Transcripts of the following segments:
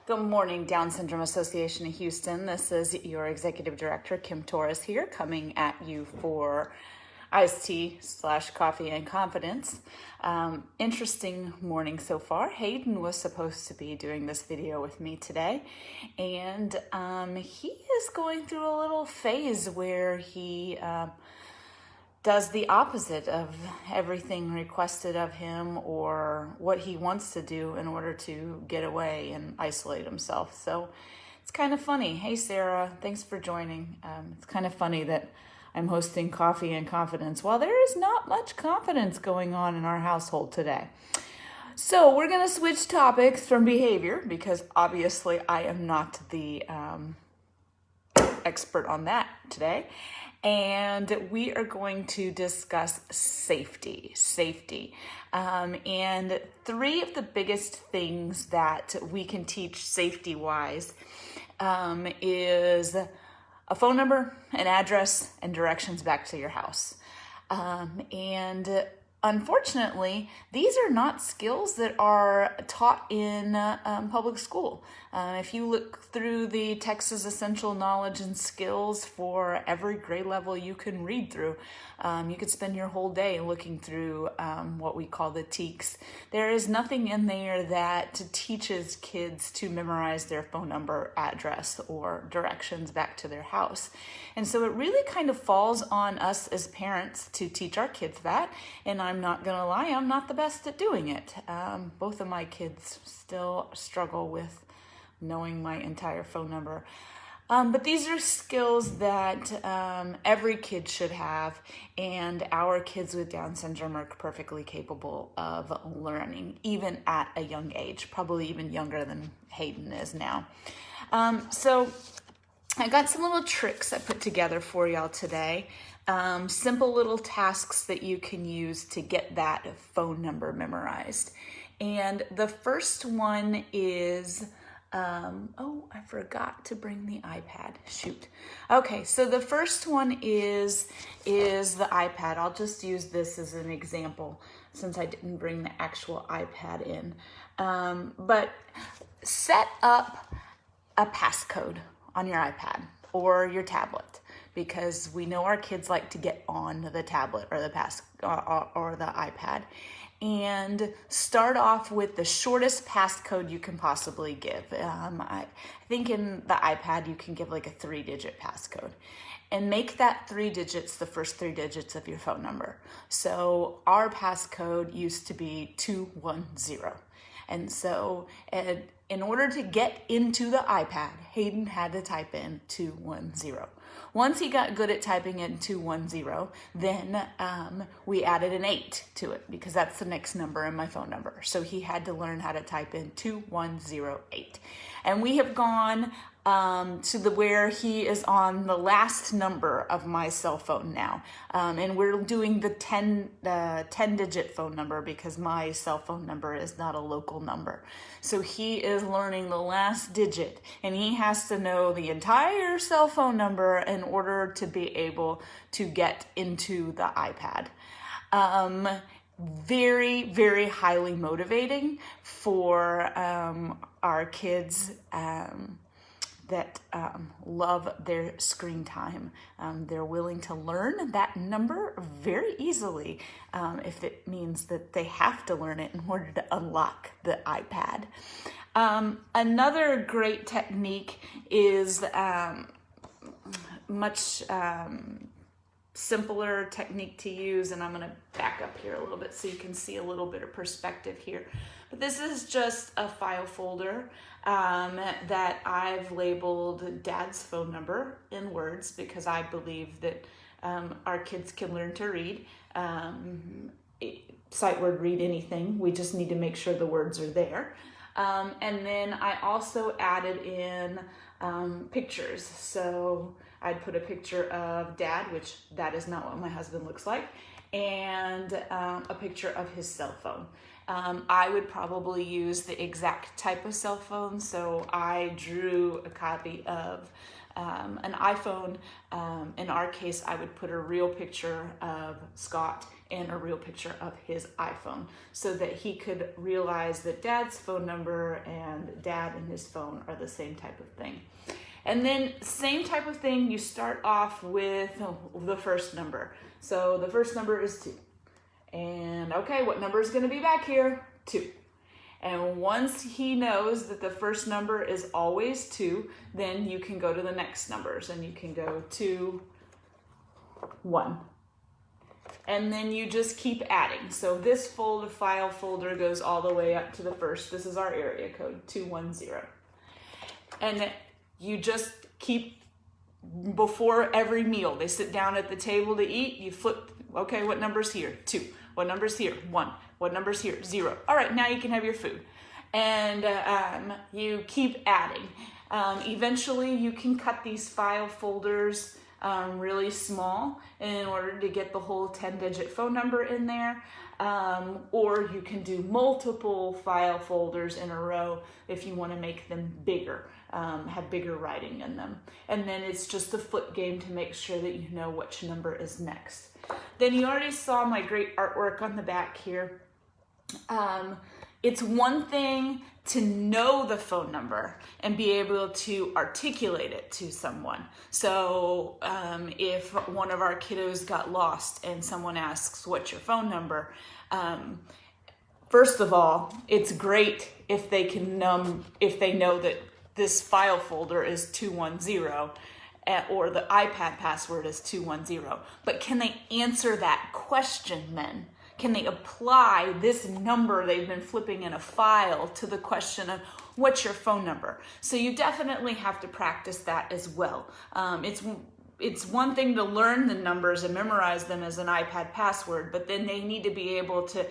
Good morning, Down Syndrome Association of Houston. This is your Executive Director, Kim Torres here, coming at you for iced tea / coffee and confidence. Interesting morning so far. Hayden was supposed to be doing this video with me today, and he is going through a little phase where he does the opposite of everything requested of him or what he wants to do in order to get away and isolate himself. So it's kind of funny. Hey, Sarah, thanks for joining. It's kind of funny that I'm hosting Coffee and Confidence while there is not much confidence going on in our household today. So we're going to switch topics from behavior because obviously I am not the expert on that today. And we are going to discuss safety. And three of the biggest things that we can teach safety-wise is a phone number, an address, and directions back to your house. And unfortunately, these are not skills that are taught in public school. If you look through the Texas Essential Knowledge and Skills for every grade level you can read through, you could spend your whole day looking through what we call the TEKS. There is nothing in there that teaches kids to memorize their phone number, address, or directions back to their house. And so it really kind of falls on us as parents to teach our kids that. And I'm not going to lie, I'm not the best at doing it. Both of my kids still struggle with knowing my entire phone number. But these are skills that every kid should have, and our kids with Down syndrome are perfectly capable of learning, even at a young age, probably even younger than Hayden is now. So I got some little tricks I put together for y'all today. Simple little tasks that you can use to get that phone number memorized. And the first one is, I forgot to bring the iPad. Shoot. Okay, so the first one is the iPad. I'll just use this as an example since I didn't bring the actual iPad in. But set up a passcode on your iPad or your tablet, because we know our kids like to get on the tablet or the iPad. And start off with the shortest passcode you can possibly give. I think in the iPad you can give like a 3-digit passcode. And make that 3 digits the first 3 digits of your phone number. So our passcode used to be 210. And so in order to get into the iPad, Hayden had to type in 210. Once he got good at typing in 210, then we added an 8 to it because that's the next number in my phone number. So he had to learn how to type in 2108. And we have gone to where he is on the last number of my cell phone now. And we're doing the 10-digit phone number because my cell phone number is not a local number. So he is learning the last digit, and he has to know the entire cell phone number in order to be able to get into the iPad. Very, very highly motivating for our kids that love their screen time. They're willing to learn that number very easily if it means that they have to learn it in order to unlock the iPad. Another great technique is much simpler technique to use, and I'm going to back up here a little bit so you can see a little bit of perspective here. But this is just a file folder that I've labeled Dad's phone number in words because I believe that our kids can learn to read. Sight word read anything. We just need to make sure the words are there. And then I also added in pictures. So I'd put a picture of Dad, which that is not what my husband looks like, and a picture of his cell phone. I would probably use the exact type of cell phone, so I drew a copy of an iPhone. In our case, I would put a real picture of Scott and a real picture of his iPhone so that he could realize that Dad's phone number and Dad and his phone are the same type of thing. And then same type of thing, you start off with the first number. So the first number is 2. And okay, what number is going to be back here? 2. And once he knows that the first number is always 2, then you can go to the next numbers and you can go 2, 1. And then you just keep adding. So this file folder goes all the way up to the first. This is our area code, 210. And you just keep, before every meal, they sit down at the table to eat, you flip, okay, what number's here? 2. What number's here? 1. What number's here? 0. All right, now you can have your food. And you keep adding. Eventually, you can cut these file folders really small in order to get the whole 10-digit phone number in there. Or you can do multiple file folders in a row if you want to make them bigger, have bigger writing in them. And then it's just a flip game to make sure that you know which number is next. Then you already saw my great artwork on the back here. It's one thing to know the phone number and be able to articulate it to someone. So if one of our kiddos got lost and someone asks, what's your phone number? First of all, it's great if they can, if they know that this file folder is 210 or the iPad password is 210. But can they answer that question then? Can they apply this number they've been flipping in a file to the question of what's your phone number? So you definitely have to practice that as well. It's one thing to learn the numbers and memorize them as an iPad password, but then they need to be able to,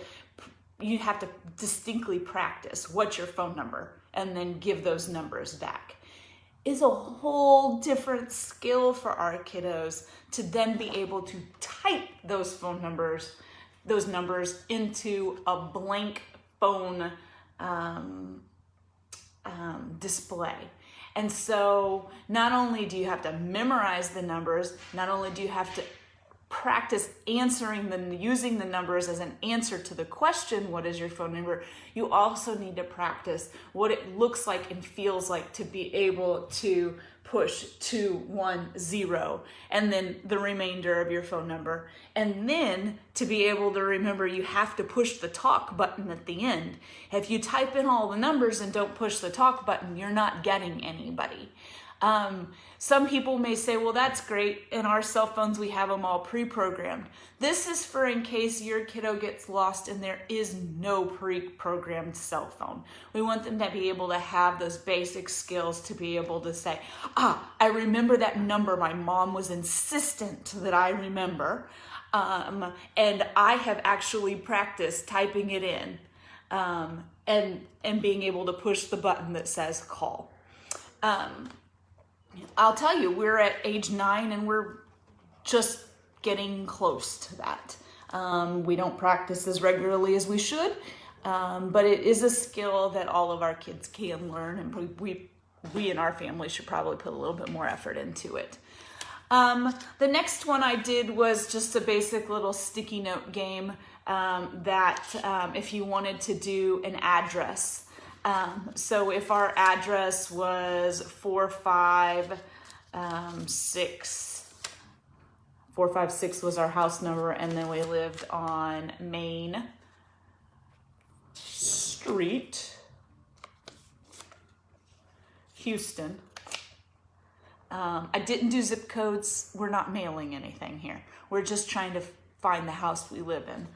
you have to distinctly practice what's your phone number and then give those numbers back. Is a whole different skill for our kiddos to then be able to type those phone numbers, those numbers into a blank phone display. And so not only do you have to memorize the numbers, not only do you have to practice answering them, using the numbers as an answer to the question, what is your phone number? You also need to practice what it looks like and feels like to be able to push 210 and then the remainder of your phone number. And then to be able to remember, you have to push the talk button at the end. If you type in all the numbers and don't push the talk button, you're not getting anybody. Some people may say, well, that's great. In our cell phones, we have them all pre-programmed. This is for in case your kiddo gets lost and there is no pre-programmed cell phone. We want them to be able to have those basic skills to be able to say, I remember that number my mom was insistent that I remember. And I have actually practiced typing it in and being able to push the button that says call. I'll tell you, we're at age 9 and we're just getting close to that. We don't practice as regularly as we should, but it is a skill that all of our kids can learn, and we in our family should probably put a little bit more effort into it. The next one I did was just a basic little sticky note game that if you wanted to do an address. So if our address was 456 was our house number, and then we lived on Main Street, Houston. I didn't do zip codes. We're not mailing anything here. We're just trying to find the house we live in.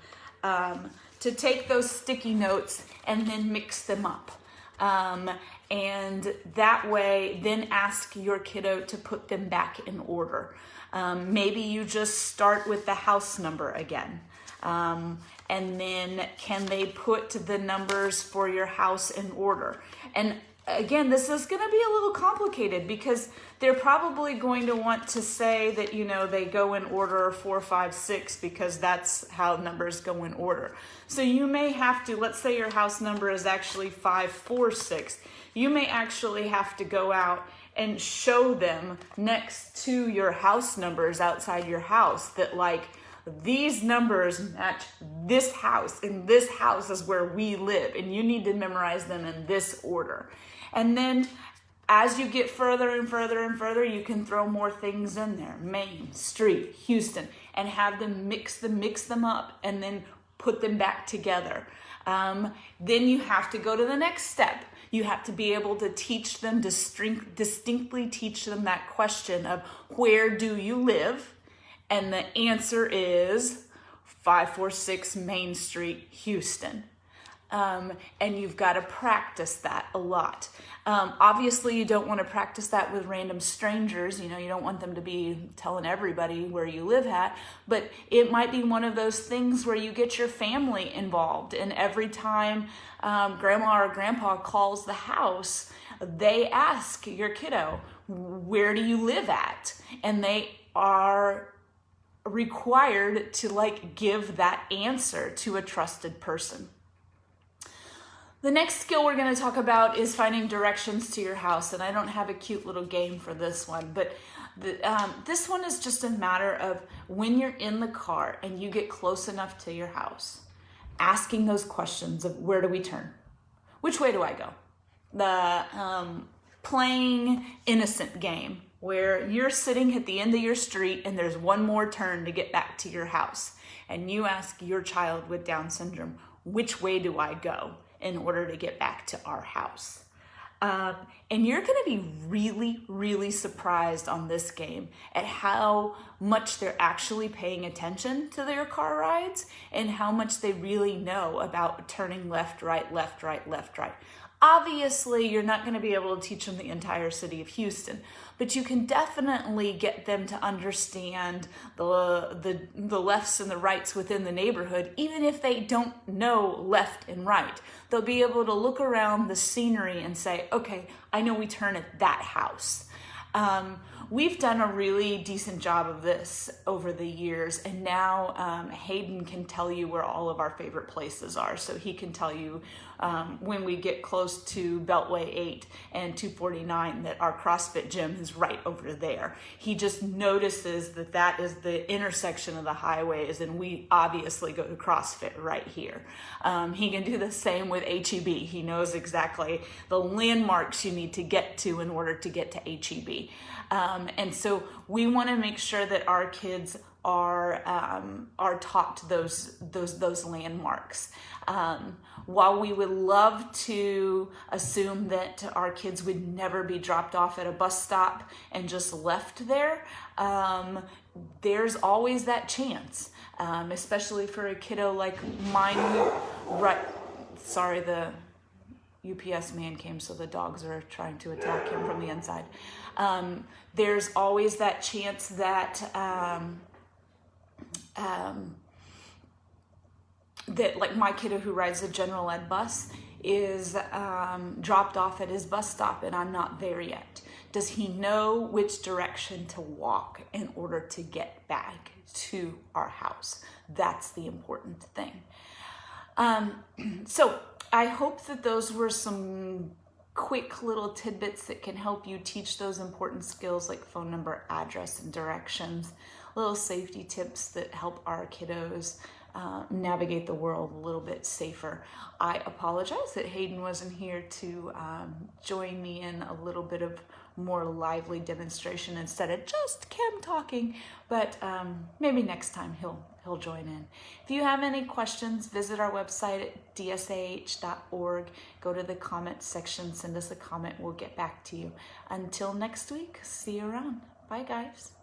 To take those sticky notes and then mix them up. And that way, then ask your kiddo to put them back in order. Maybe you just start with the house number again. And then can they put the numbers for your house in order? And again, this is going to be a little complicated because they're probably going to want to say that, you know, they go in order 4, 5, 6 because that's how numbers go in order. So you may have to, let's say your house number is actually 546. You may actually have to go out and show them next to your house numbers outside your house that, like, these numbers match this house, and this house is where we live, and you need to memorize them in this order. And then as you get further and further and further, you can throw more things in there. Main, street, Houston, and have them mix them up, and then put them back together. Then you have to go to the next step. You have to be able to teach them, distinctly teach them that question of, where do you live? And the answer is 546 Main Street, Houston. And you've got to practice that a lot. Obviously, you don't want to practice that with random strangers. You don't want them to be telling everybody where you live at, but it might be one of those things where you get your family involved. And every time grandma or grandpa calls the house, they ask your kiddo, where do you live at? And they are required to give that answer to a trusted person. The next skill we're going to talk about is finding directions to your house, and I don't have a cute little game for this one, but this one is just a matter of when you're in the car and you get close enough to your house, asking those questions of, where do we turn? Which way do I go? The playing innocent game where you're sitting at the end of your street and there's one more turn to get back to your house, and you ask your child with Down syndrome, which way do I go in order to get back to our house? And you're going to be really, really surprised on this game at how much they're actually paying attention to their car rides and how much they really know about turning left, right, left, right, left, right. Obviously, you're not going to be able to teach them the entire city of Houston, but you can definitely get them to understand the lefts and the rights within the neighborhood, even if they don't know left and right. They'll be able to look around the scenery and say, okay, I know we turn at that house. We've done a really decent job of this over the years, and now Hayden can tell you where all of our favorite places are. So he can tell you when we get close to Beltway 8 and 249 that our CrossFit gym is right over there. He just notices that that is the intersection of the highways, and we obviously go to CrossFit right here. He can do the same with HEB. He knows exactly the landmarks you need to get to in order to get to HEB. And so we want to make sure that our kids are taught those landmarks. While we would love to assume that our kids would never be dropped off at a bus stop and just left there, there's always that chance, especially for a kiddo like mine. Right, sorry, the UPS man came, so the dogs are trying to attack him from the inside. There's always that chance that that like my kiddo who rides the general ed bus is dropped off at his bus stop and I'm not there yet. Does he know which direction to walk in order to get back to our house? That's the important thing. So I hope that those were some quick little tidbits that can help you teach those important skills like phone number, address, and directions, little safety tips that help our kiddos navigate the world a little bit safer. I apologize that Hayden wasn't here to join me in a little bit of more lively demonstration instead of just Kim talking, but maybe next time he'll join in. If you have any questions, visit our website at dsah.org. Go to the comments section, send us a comment, we'll get back to you. Until next week, see you around. Bye guys.